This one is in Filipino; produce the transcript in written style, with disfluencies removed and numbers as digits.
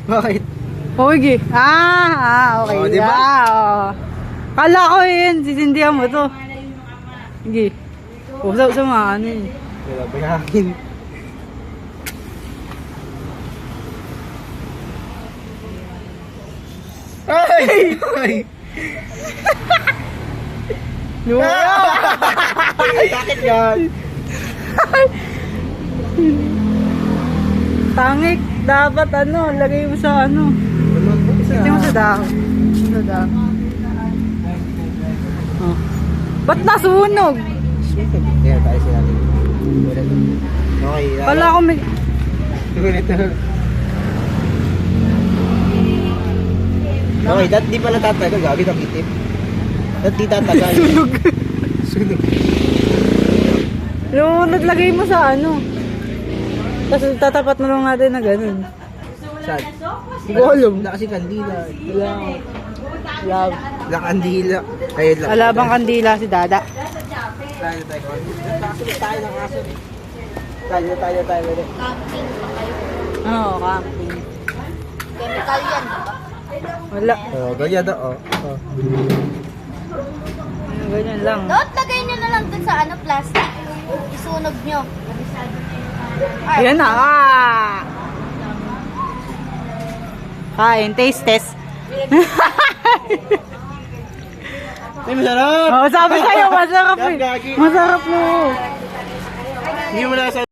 Bakit? Okay. Okay. Oh, diba? Kala ko yun, sisindihan mo to. Sige. Usap sa mga ano eh. Wala ba yung akin? Ay! Ay! Bakit yan? Tangik, dapat ano, lagay mo sa ano. Lagay mo sa dahon. Sa dahon. Oh. Ba't nasunog? Kaya tayo sila. Okay. Kala ko may... Okay, dat di pa natatagal. Gagi ng itim. Dat di tatagal. Sunog. Sunog. Yung naglagay mo sa ano. Tapos tatapat mo lang natin na ganun. Saan? Hindi ko alam. Wala kasi kandila. Wala. Wala. Wala kandila. Ayun lang. Wala bang kandila si Dada? Tayo. Tayo ng aso. Tayo. Camping pa kayo. Oo, camping. Chemical yan, di ba? Wala. Oh, ganyan daw. Oh. Ganyan lang. Dapat lagay nyo na lang dun sa ano, plastic. Isunog nyo. Ayan na. Kain, taste test. Ay, masarap! Oh, sabi sa'yo, masarap eh. Gagi. Masarap mo. Hindi mo na